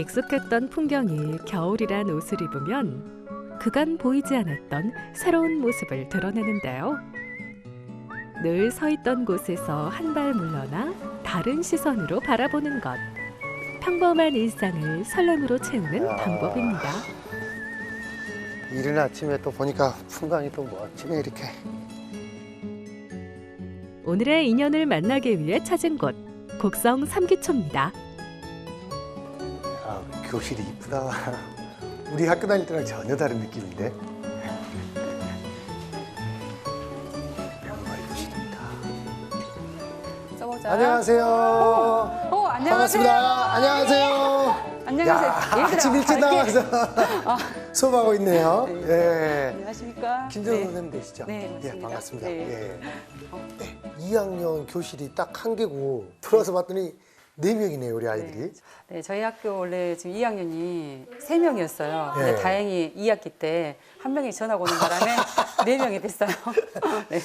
익숙했던 풍경이 겨울이란 옷을 입으면 그간 보이지 않았던 새로운 모습을 드러내는데요. 늘 서 있던 곳에서 한 발 물러나 다른 시선으로 바라보는 것. 평범한 일상을 설렘으로 채우는 방법입니다. 이른 아침에 또 보니까 풍광이 또 멋지네 이렇게. 오늘의 인연을 만나기 위해 찾은 곳, 곡성 삼기초입니다. 아, 교실이 이쁘다. 우리 학교 다닐 때랑 전혀 다른 느낌인데. 명마이 교실입니다. 써보자. 안녕하세요. 안녕하세요. 반갑습니다. 안녕하세요. 안녕하세요. 야, 아침 일찍 나와서 수업하고 있네요. 네. 예. 안녕하십니까? 김정은 네. 선생님 되시죠? 네, 맞습니다. 예, 반갑습니다. 네. 예. 네, 2학년 교실이 딱 한 개고 들어와서 봤더니 4명이네요, 우리 아이들이. 네, 저희 학교 원래 지금 2학년이 3명이었어요. 근데 네. 다행히 2학기 때 한 명이 전학 오는 바람에 4명이 됐어요. 네.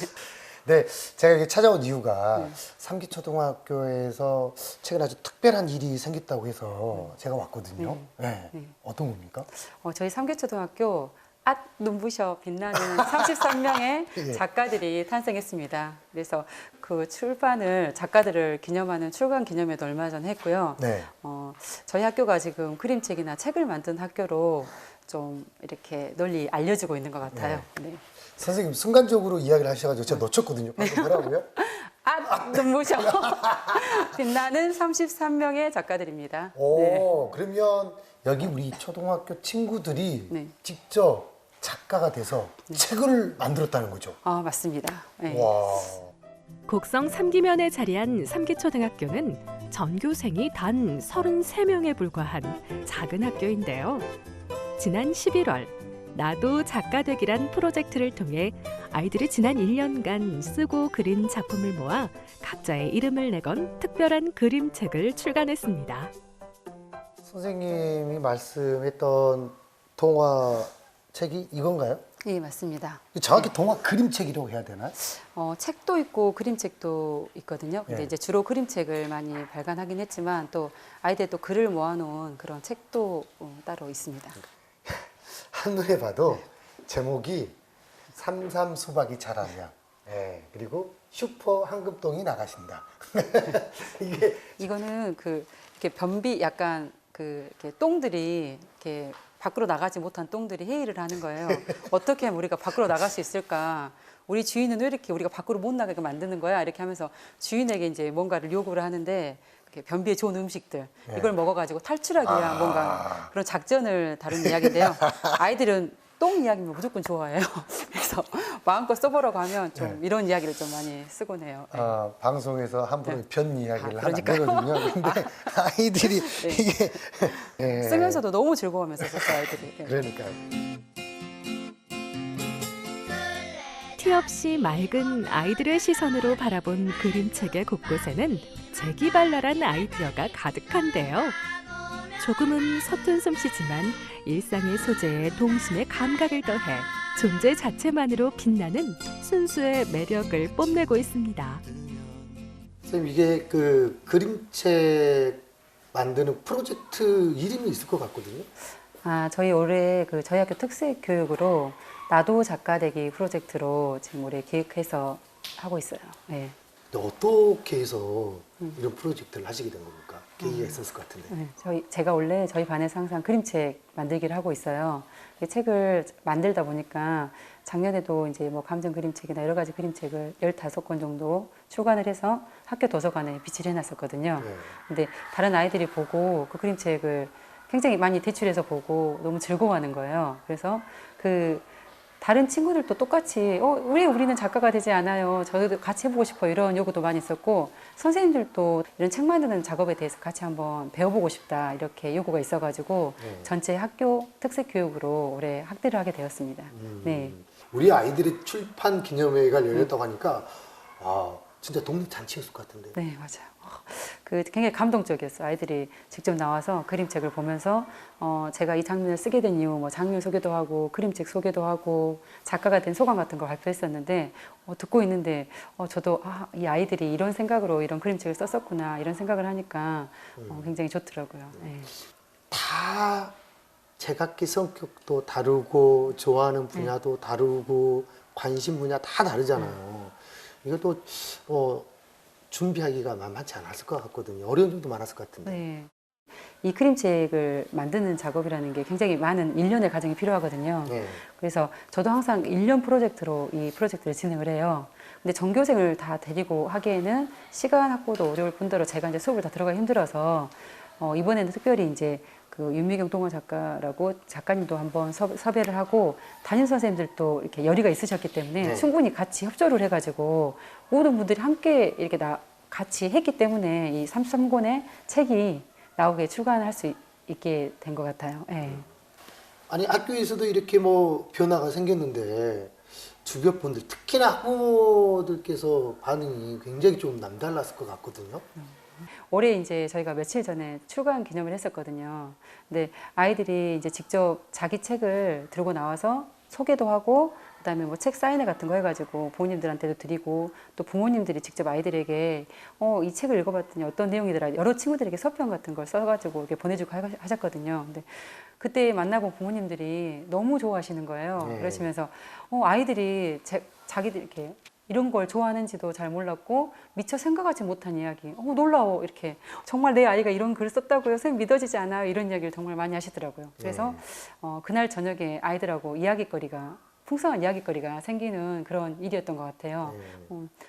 네, 제가 이렇게 찾아온 이유가 삼기초등학교에서 최근 아주 특별한 일이 생겼다고 해서 제가 왔거든요. 네. 어떤 겁니까? 저희 삼계초등학교 눈부셔 빛나는 33명의 예. 작가들이 탄생했습니다. 그래서 그 출판을 작가들을 기념하는 출간 기념회도 얼마 전에 했고요. 네. 저희 학교가 지금 그림책이나 책을 만든 학교로 좀 이렇게 널리 알려지고 있는 것 같아요. 네. 선생님 순간적으로 이야기를 하셔가지고 제가 놓쳤거든요. 방금 뭐라고요? 눈부셔 빛나는 33명의 작가들입니다. 오, 네. 그러면 여기 우리 초등학교 친구들이 네. 직접 작가가 돼서 책을 만들었다는 거죠? 아, 맞습니다. 네. 와. 곡성 삼기면에 자리한 삼기초등학교는 전교생이 단 33명에 불과한 작은 학교인데요. 지난 11월 나도 작가 되기란 프로젝트를 통해 아이들이 지난 1년간 쓰고 그린 작품을 모아 각자의 이름을 내건 특별한 그림책을 출간했습니다. 선생님이 말씀했던 동화책이 이건가요? 네, 맞습니다. 정확히 동화 그림책이라고 해야 되나요? 책도 있고 그림책도 있거든요. 근데 네. 이제 주로 그림책을 많이 발간하긴 했지만 또 아이들 또 글을 모아놓은 그런 책도 따로 있습니다. 한눈에 봐도 제목이 삼삼 수박이 자라면, 그리고 슈퍼 황금똥이 나가신다. 이거는 이렇게 변비 약간 이렇게 똥들이 이렇게 밖으로 나가지 못한 똥들이 회의를 하는 거예요. 어떻게 하면 우리가 밖으로 나갈 수 있을까? 우리 주인은 왜 이렇게 우리가 밖으로 못 나가게 만드는 거야? 이렇게 하면서 주인에게 이제 뭔가를 요구를 하는데 변비에 좋은 음식들 이걸 먹어가지고 탈출하기 위한 뭔가 그런 작전을 다룬 이야기인데요. 아이들은 똥 이야기면 무조건 좋아해요. 그래서 마음껏 써보라고 하면 좀 이런 이야기를 좀 많이 쓰곤 해요. 네. 방송에서 함부로 변 이야기를 하면 안 그러니까요. 되거든요. 근데 아이들이 이게 쓰면서도 너무 즐거워하면서 썼어요, 아이들이. 네. 그러니까요. 티 없이 맑은 아이들의 시선으로 바라본 그림책의 곳곳에는 재기발랄한 아이디어가 가득한데요. 조금은 서툰 솜씨지만 일상의 소재에 동심의 감각을 더해 존재 자체만으로 빛나는 순수의 매력을 뽐내고 있습니다. 선생님 이게 그 그림책 만드는 프로젝트 이름이 있을 것 같거든요. 저희 올해 저희 학교 특색 교육으로 나도 작가 되기 프로젝트로 지금 올해 기획해서 하고 있어요. 네. 근데 어떻게 해서 이런 프로젝트를 하시게 된 겁니까? 계기가 있었을 것 같은데. 네, 제가 원래 저희 반에서 항상 그림책 만들기를 하고 있어요. 이 책을 만들다 보니까 작년에도 이제 뭐 감정 그림책이나 여러 가지 그림책을 15권 정도 출간을 해서 학교 도서관에 비치를 해놨었거든요. 네. 근데 다른 아이들이 보고 그 그림책을 굉장히 많이 대출해서 보고 너무 즐거워하는 거예요. 그래서 다른 친구들도 똑같이 왜 우리는 작가가 되지 않아요? 저도 같이 해보고 싶어 이런 요구도 많이 있었고 선생님들도 이런 책 만드는 작업에 대해서 같이 한번 배워보고 싶다 이렇게 요구가 있어가지고 전체 학교 특색 교육으로 올해 학대를 하게 되었습니다. 네. 우리 아이들이 출판 기념회가 열렸다고 하니까 진짜 독립잔치였을 것 같은데. 네, 맞아요. 굉장히 감동적이었어요. 아이들이 직접 나와서 그림책을 보면서 제가 이 장면을 쓰게 된 이유, 뭐 장면 소개도 하고 그림책 소개도 하고 작가가 된 소감 같은 걸 발표했었는데 듣고 있는데 저도 이 아이들이 이런 생각으로 이런 그림책을 썼었구나 이런 생각을 하니까 굉장히 좋더라고요. 네. 다 다 제각기 성격도 다르고 좋아하는 분야도 다르고 관심 분야 다 다르잖아요. 이것도 준비하기가 만만치 않았을 것 같거든요. 어려운 점도 많았을 것 같은데. 네. 이 그림책을 만드는 작업이라는 게 굉장히 많은 일련의 과정이 필요하거든요. 네. 그래서 저도 항상 1년 프로젝트로 이 프로젝트를 진행을 해요. 근데 전교생을 다 데리고 하기에는 시간 확보도 어려울 뿐더러 제가 이제 수업을 다 들어가기 힘들어서 이번에는 특별히 이제 그 윤미경 동화 작가라고 작가님도 한번 섭외를 하고 담임 선생님들도 이렇게 열의가 있으셨기 때문에 네. 충분히 같이 협조를 해가지고 모든 분들이 함께 이렇게 같이 했기 때문에 이 33권의 책이 나오게 출간할 수 있게 된 것 같아요. 네. 아니 학교에서도 이렇게 뭐 변화가 생겼는데 주변 분들 특히나 학부모들께서 반응이 굉장히 좀 남달랐을 것 같거든요. 올해 이제 저희가 며칠 전에 출간 기념을 했었거든요. 근데 아이들이 이제 직접 자기 책을 들고 나와서 소개도 하고 그다음에 뭐 책 사인회 같은 거 해가지고 부모님들한테도 드리고 또 부모님들이 직접 아이들에게 이 책을 읽어봤더니 어떤 내용이더라 여러 친구들에게 서평 같은 걸 써가지고 이렇게 보내주고 하셨거든요. 근데 그때 만나본 부모님들이 너무 좋아하시는 거예요. 네. 그러시면서 아이들이 자기들 이렇게 이런 걸 좋아하는지도 잘 몰랐고 미처 생각하지 못한 이야기 놀라워 이렇게 정말 내 아이가 이런 글을 썼다고요? 선생님 믿어지지 않아요? 이런 이야기를 정말 많이 하시더라고요. 그래서 그날 저녁에 아이들하고 풍성한 이야기거리가 생기는 그런 일이었던 것 같아요.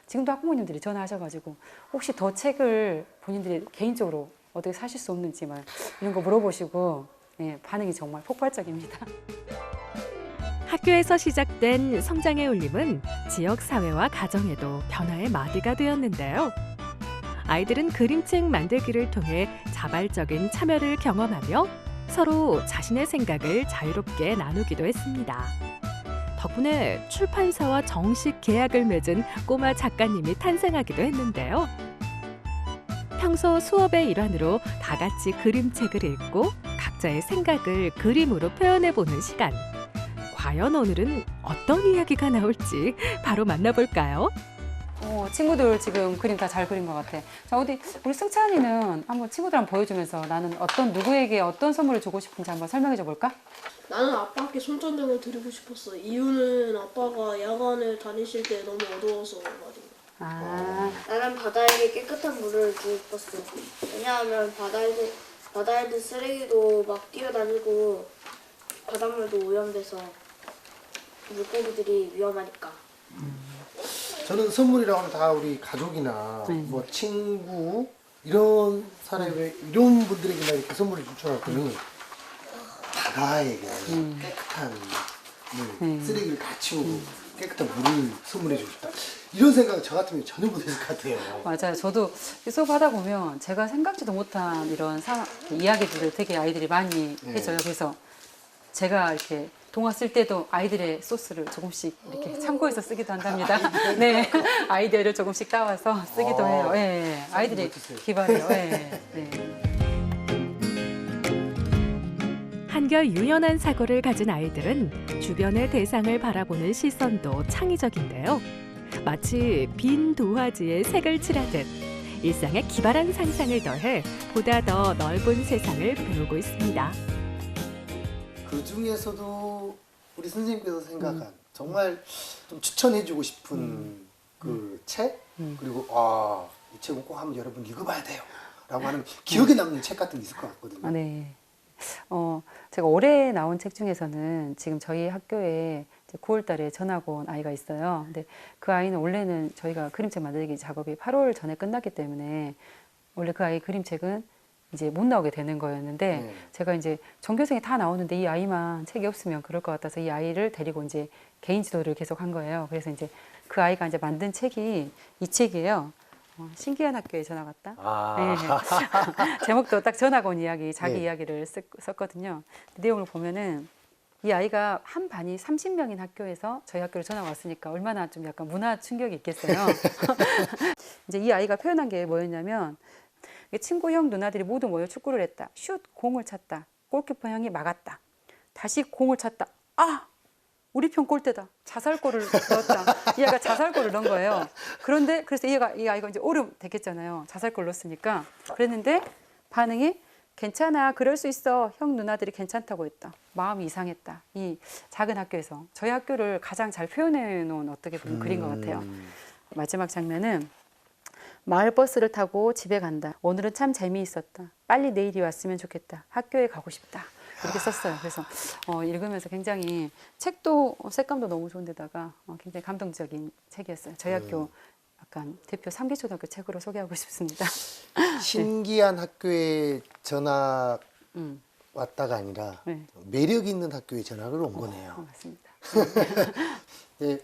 지금도 학부모님들이 전화하셔가지고 혹시 더 책을 본인들이 개인적으로 어떻게 사실 수 없는지 막 이런 거 물어보시고 반응이 정말 폭발적입니다. 학교에서 시작된 성장의 울림은 지역 사회와 가정에도 변화의 마디가 되었는데요. 아이들은 그림책 만들기를 통해 자발적인 참여를 경험하며 서로 자신의 생각을 자유롭게 나누기도 했습니다. 덕분에 출판사와 정식 계약을 맺은 꼬마 작가님이 탄생하기도 했는데요. 평소 수업의 일환으로 다 같이 그림책을 읽고 각자의 생각을 그림으로 표현해보는 시간. 과연 오늘은 어떤 이야기가 나올지 바로 만나볼까요? 친구들 지금 그림 다 잘 그린 것 같아. 자, 어디 우리 승찬이는 한번 친구들 한번 보여주면서 나는 누구에게 어떤 선물을 주고 싶은지 한번 설명해 줘 볼까? 나는 아빠께 손전등을 드리고 싶었어. 이유는 아빠가 야간에 다니실 때 너무 어두워서 말이야. 나는 바다에게 깨끗한 물을 주고 싶었어. 왜냐하면 바다에도 쓰레기도 막 뛰어다니고 바닷물도 오염돼서 물고기들이 위험하니까. 저는 선물이라고 하면 다 우리 가족이나 뭐 친구 이런 사람의 이런 분들에게만 이렇게 선물을 줄 줄 알았더니 바다에게 깨끗한 물, 쓰레기를 다 치우고 깨끗한 물을 선물해 주고 싶다. 이런 생각은 저 같으면 전혀 못했을 것 같아요. 맞아요. 저도 수업하다 보면 제가 생각지도 못한 이런 이야기들을 되게 아이들이 많이 해줘요. 그래서 제가 이렇게 동화 쓸 때도 아이들의 소스를 조금씩 이렇게 참고해서 쓰기도 한답니다. 네, 아이디어를 조금씩 따와서 쓰기도 해요. 네, 아이들이 기발해요. 네, 네. 한결 유연한 사고를 가진 아이들은 주변의 대상을 바라보는 시선도 창의적인데요. 마치 빈 도화지에 색을 칠하듯 일상에 기발한 상상을 더해 보다 더 넓은 세상을 배우고 있습니다. 그 중에서도 우리 선생님께서 생각한 정말 좀 추천해주고 싶은 그 책, 그리고 이 책은 꼭 한번 여러분 읽어봐야 돼요 라고 하는 기억에 남는 책 같은 게 있을 것 같거든요. 네. 제가 올해 나온 책 중에서는 지금 저희 학교에 9월 달에 전학 온 아이가 있어요. 근데 그 아이는 원래는 저희가 그림책 만들기 작업이 8월 전에 끝났기 때문에 원래 그 아이 그림책은 이제 못 나오게 되는 거였는데 제가 이제 전교생이 다 나오는데 이 아이만 책이 없으면 그럴 것 같아서 이 아이를 데리고 이제 개인 지도를 계속 한 거예요. 그래서 이제 그 아이가 이제 만든 책이 이 책이에요. 신기한 학교에 전학 왔다. 네. 제목도 딱 전학 온 이야기, 자기 이야기를 썼거든요. 내용을 보면은 이 아이가 한 반이 30명인 학교에서 저희 학교로 전학 왔으니까 얼마나 좀 약간 문화 충격이 있겠어요. 이제 이 아이가 표현한 게 뭐였냐면 친구 형 누나들이 모두 모여 축구를 했다. 슛 공을 찼다. 골키퍼 형이 막았다. 다시 공을 찼다. 우리 편 골대다. 자살골을 넣었다. 이 아이가 자살골을 넣은 거예요. 그래서 이 아이가 이제 오름 됐겠잖아요. 자살골 넣었으니까. 그랬는데 반응이 괜찮아, 그럴 수 있어. 형 누나들이 괜찮다고 했다. 마음이 이상했다. 이 작은 학교에서 저희 학교를 가장 잘 표현해 놓은 어떻게 보면 글인 것 같아요. 마지막 장면은 마을 버스를 타고 집에 간다. 오늘은 참 재미있었다. 빨리 내일이 왔으면 좋겠다. 학교에 가고 싶다. 이렇게 썼어요. 그래서 읽으면서 굉장히 책도 색감도 너무 좋은데다가 굉장히 감동적인 책이었어요. 저희 학교 약간 대표 3기 초등학교 책으로 소개하고 싶습니다. 신기한 학교에 전학 왔다가 아니라 네. 매력 있는 학교에 전학을 온 거네요. 맞습니다. 네,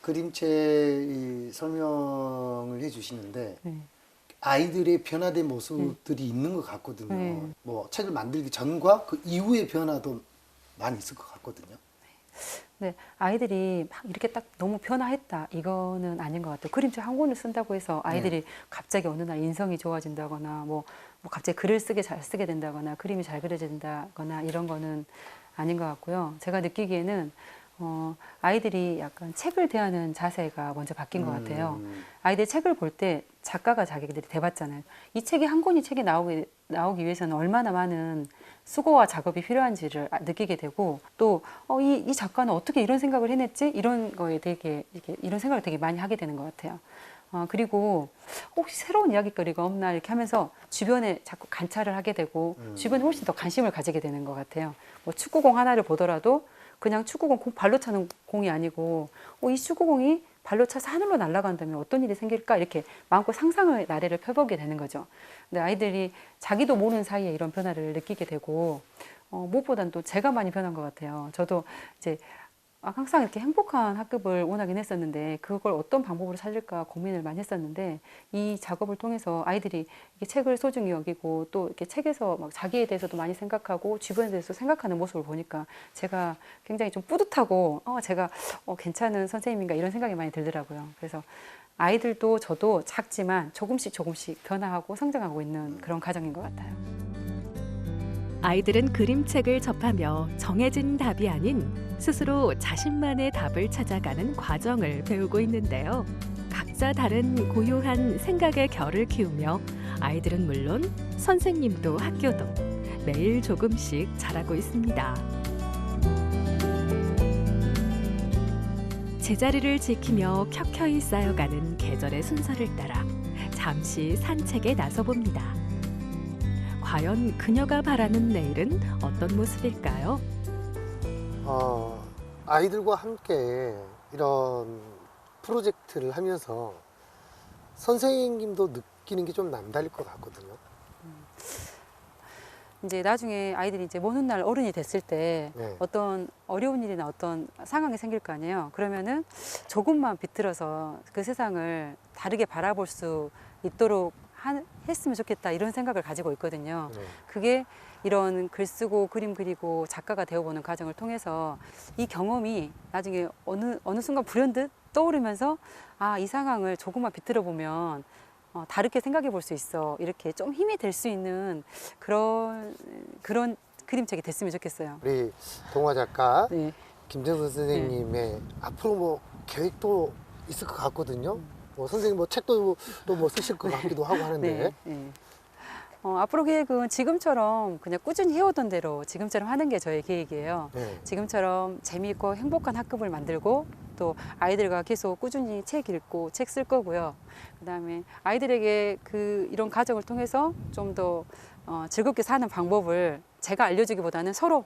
그림책 이 설명을 해주시는데 네. 아이들의 변화된 모습들이 있는 것 같거든요. 네. 뭐 책을 만들기 전과 그 이후의 변화도 많이 있을 것 같거든요. 네, 아이들이 막 이렇게 딱 너무 변화했다 이거는 아닌 것 같아요. 그림책 한 권을 쓴다고 해서 아이들이 갑자기 어느 날 인성이 좋아진다거나 뭐 갑자기 글을 잘 쓰게 된다거나 그림이 잘 그려진다거나 이런 거는 아닌 것 같고요. 제가 느끼기에는 아이들이 약간 책을 대하는 자세가 먼저 바뀐 것 같아요. 아이들이 책을 볼 때 작가가 자기들이 대봤잖아요. 이 책이 한 권이 책이 나오기 위해서는 얼마나 많은 수고와 작업이 필요한지를 느끼게 되고 또 이 작가는 어떻게 이런 생각을 해냈지? 이런 거에 되게 이런 생각을 되게 많이 하게 되는 것 같아요. 그리고 혹시 새로운 이야기거리가 없나 이렇게 하면서 주변에 자꾸 관찰을 하게 되고 주변에 훨씬 더 관심을 가지게 되는 것 같아요. 뭐 축구공 하나를 보더라도 그냥 축구공 발로 차는 공이 아니고 이 축구공이 발로 차서 하늘로 날아간다면 어떤 일이 생길까 이렇게 마음껏 상상의 나래를 펴보게 되는 거죠. 근데 아이들이 자기도 모르는 사이에 이런 변화를 느끼게 되고 무엇보다는 또 제가 많이 변한 것 같아요. 저도 이제 항상 이렇게 행복한 학급을 원하긴 했었는데 그걸 어떤 방법으로 살릴까 고민을 많이 했었는데 이 작업을 통해서 아이들이 이렇게 책을 소중히 여기고 또 이렇게 책에서 막 자기에 대해서도 많이 생각하고 주변에 대해서 생각하는 모습을 보니까 제가 굉장히 좀 뿌듯하고 제가 괜찮은 선생님인가 이런 생각이 많이 들더라고요. 그래서 아이들도 저도 작지만 조금씩 변화하고 성장하고 있는 그런 과정인 것 같아요. 아이들은 그림책을 접하며 정해진 답이 아닌 스스로 자신만의 답을 찾아가는 과정을 배우고 있는데요. 각자 다른 고유한 생각의 결을 키우며 아이들은 물론 선생님도 학교도 매일 조금씩 자라고 있습니다. 제자리를 지키며 켜켜이 쌓여가는 계절의 순서를 따라 잠시 산책에 나서봅니다. 과연 그녀가 바라는 내일은 어떤 모습일까요? 아이들과 함께 이런 프로젝트를 하면서 선생님도 느끼는 게 좀 남다를 것 같거든요. 이제 나중에 아이들이 이제 먼 훗날 어른이 됐을 때 네. 어떤 어려운 일이나 어떤 상황이 생길 거 아니에요. 그러면은 조금만 비틀어서 그 세상을 다르게 바라볼 수 있도록 했으면 좋겠다 이런 생각을 가지고 있거든요. 네. 그게 이런 글 쓰고 그림 그리고 작가가 되어보는 과정을 통해서 이 경험이 나중에 어느 순간 불현듯 떠오르면서 이 상황을 조금만 비틀어 보면 다르게 생각해 볼 수 있어. 이렇게 좀 힘이 될 수 있는 그런 그림책이 됐으면 좋겠어요. 우리 동화 작가 네. 김정선 선생님의 앞으로 뭐 계획도 있을 것 같거든요. 뭐 선생님 뭐 책도 또 뭐 쓰실 것 같기도 하고 하는데. 네. 앞으로 계획은 지금처럼 그냥 꾸준히 해오던 대로 지금처럼 하는 게 저의 계획이에요. 네. 지금처럼 재미있고 행복한 학급을 만들고 또 아이들과 계속 꾸준히 책 읽고 책 쓸 거고요. 그다음에 아이들에게 이런 과정을 통해서 좀 더 즐겁게 사는 방법을 제가 알려주기보다는 서로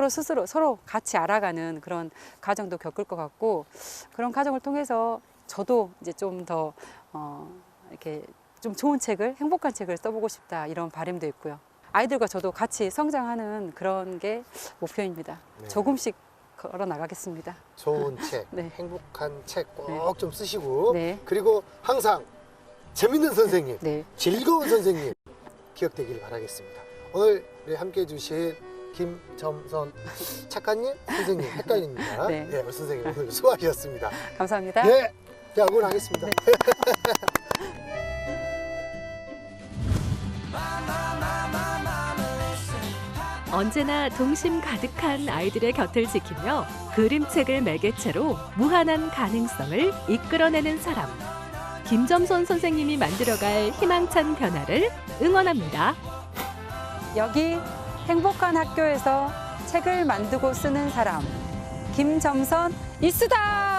스스로 서로 같이 알아가는 그런 과정도 겪을 것 같고 그런 과정을 통해서 저도 이제 좀 더 이렇게 좀 좋은 책을 행복한 책을 써보고 싶다 이런 바람도 있고요. 아이들과 저도 같이 성장하는 그런 게 목표입니다. 네. 조금씩 걸어 나가겠습니다. 좋은 책, 네. 행복한 책 꼭 좀 쓰시고 네. 그리고 항상 재밌는 선생님, 네. 즐거운 선생님 기억되길 바라겠습니다. 오늘 우리 함께해 주신 김점선 작가님, 선생님 헷갈립니다. 네. 네, 우리 선생님 오늘 수고하셨습니다. 감사합니다. 네, 자 응원하겠습니다. 언제나 동심 가득한 아이들의 곁을 지키며 그림책을 매개체로 무한한 가능성을 이끌어내는 사람. 김점선 선생님이 만들어갈 희망찬 변화를 응원합니다. 여기 행복한 학교에서 책을 만들고 쓰는 사람 김점선 이수다.